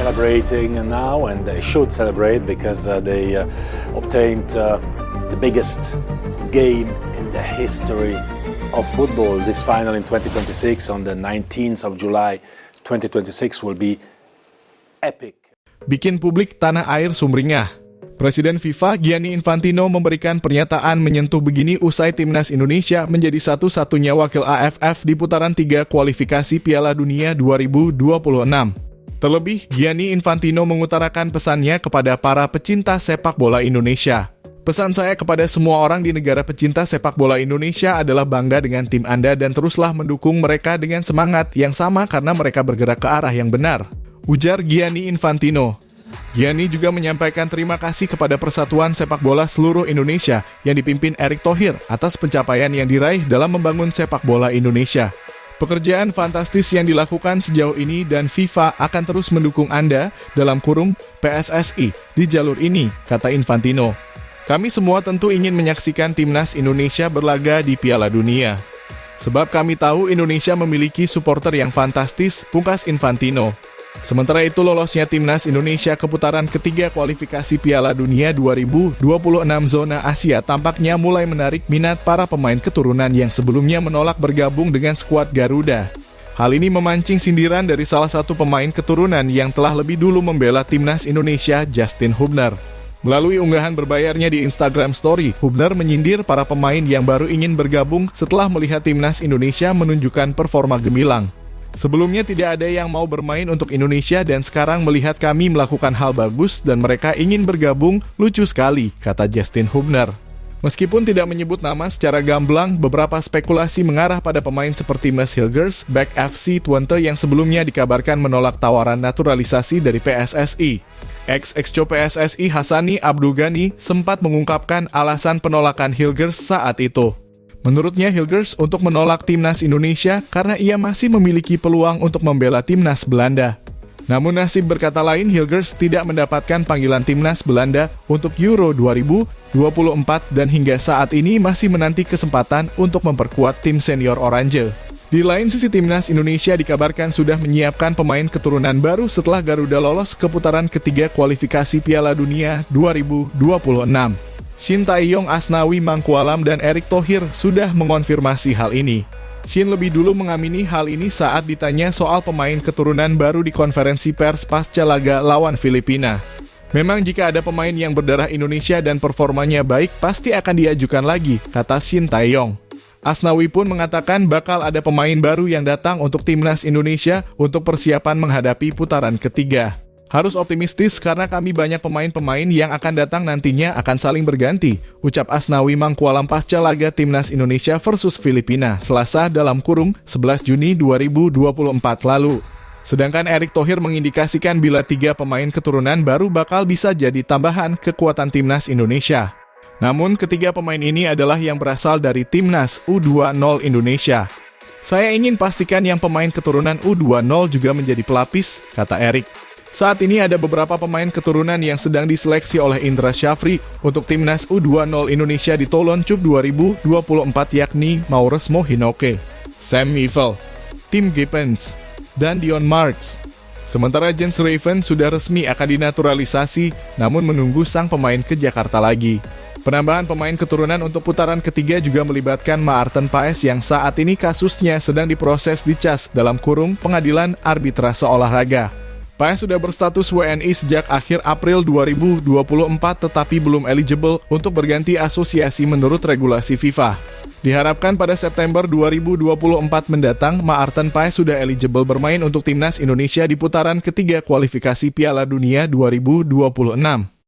celebrating now, and they should celebrate because they obtained the biggest game in the history of football. This final in 2026 on the 19th of July 2026 will be epic. Bikin publik tanah air sumringah. Presiden FIFA Gianni Infantino memberikan pernyataan menyentuh begini usai timnas Indonesia menjadi satu-satunya wakil AFF di putaran 3 kualifikasi Piala Dunia 2026. Terlebih, Gianni Infantino mengutarakan pesannya kepada para pecinta sepak bola Indonesia. Pesan saya kepada semua orang di negara pecinta sepak bola Indonesia adalah bangga dengan tim Anda dan teruslah mendukung mereka dengan semangat yang sama karena mereka bergerak ke arah yang benar, ujar Gianni Infantino. Gianni juga menyampaikan terima kasih kepada Persatuan Sepak Bola Seluruh Indonesia yang dipimpin Erick Thohir atas pencapaian yang diraih dalam membangun sepak bola Indonesia. Pekerjaan fantastis yang dilakukan sejauh ini dan FIFA akan terus mendukung Anda dalam kurung PSSI di jalur ini, kata Infantino. Kami semua tentu ingin menyaksikan timnas Indonesia berlaga di Piala Dunia. Sebab kami tahu Indonesia memiliki supporter yang fantastis, pungkas Infantino. Sementara itu lolosnya timnas Indonesia ke putaran ketiga kualifikasi Piala Dunia 2026 zona Asia tampaknya mulai menarik minat para pemain keturunan yang sebelumnya menolak bergabung dengan skuad Garuda. Hal ini memancing sindiran dari salah satu pemain keturunan yang telah lebih dulu membela timnas Indonesia, Justin Hubner. Melalui unggahan berbayarnya di Instagram Story, Hubner menyindir para pemain yang baru ingin bergabung setelah melihat timnas Indonesia menunjukkan performa gemilang. Sebelumnya tidak ada yang mau bermain untuk Indonesia dan sekarang melihat kami melakukan hal bagus dan mereka ingin bergabung, lucu sekali, kata Justin Hubner. Meskipun tidak menyebut nama secara gamblang, beberapa spekulasi mengarah pada pemain seperti Mads Hilgers, back FC Twente yang sebelumnya dikabarkan menolak tawaran naturalisasi dari PSSI. Ex-Exco PSSI Hassani Abdul Ghani sempat mengungkapkan alasan penolakan Hilgers saat itu. Menurutnya Hilgers untuk menolak timnas Indonesia karena ia masih memiliki peluang untuk membela timnas Belanda. Namun nasib berkata lain, Hilgers tidak mendapatkan panggilan timnas Belanda untuk Euro 2024 dan hingga saat ini masih menanti kesempatan untuk memperkuat tim senior Oranje. Di lain sisi timnas Indonesia dikabarkan sudah menyiapkan pemain keturunan baru setelah Garuda lolos ke putaran ketiga kualifikasi Piala Dunia 2026. Shin Tae-yong, Asnawi Mangkualam, dan Erick Thohir sudah mengonfirmasi hal ini. Shin lebih dulu mengamini hal ini saat ditanya soal pemain keturunan baru di konferensi pers pasca laga lawan Filipina. Memang jika ada pemain yang berdarah Indonesia dan performanya baik, pasti akan diajukan lagi, kata Shin Tae-yong. Asnawi pun mengatakan bakal ada pemain baru yang datang untuk timnas Indonesia untuk persiapan menghadapi putaran ketiga. Harus optimistis karena kami banyak pemain-pemain yang akan datang nantinya akan saling berganti, ucap Asnawi Mangkualam pasca laga timnas Indonesia versus Filipina, Selasa dalam kurung 11 Juni 2024 lalu. Sedangkan Erick Thohir mengindikasikan bila 3 pemain keturunan baru bakal bisa jadi tambahan kekuatan timnas Indonesia. Namun ketiga pemain ini adalah yang berasal dari timnas U20 Indonesia. Saya ingin pastikan yang pemain keturunan U20 juga menjadi pelapis, kata Erick. Saat ini ada beberapa pemain keturunan yang sedang diseleksi oleh Indra Syafri untuk timnas U20 Indonesia di Toulon Cup 2024 yakni Maures Mohinoke, Sam Mivell, Tim Gibbons, dan Dion Marks. Sementara Jens Raven sudah resmi akan dinaturalisasi namun menunggu sang pemain ke Jakarta lagi. Penambahan pemain keturunan untuk putaran ketiga juga melibatkan Maarten Paes yang saat ini kasusnya sedang diproses di CAS dalam kurung Pengadilan Arbitrase Olahraga. Paes sudah berstatus WNI sejak akhir April 2024 tetapi belum eligible untuk berganti asosiasi menurut regulasi FIFA. Diharapkan pada September 2024 mendatang, Maarten Paes sudah eligible bermain untuk timnas Indonesia di putaran ketiga kualifikasi Piala Dunia 2026.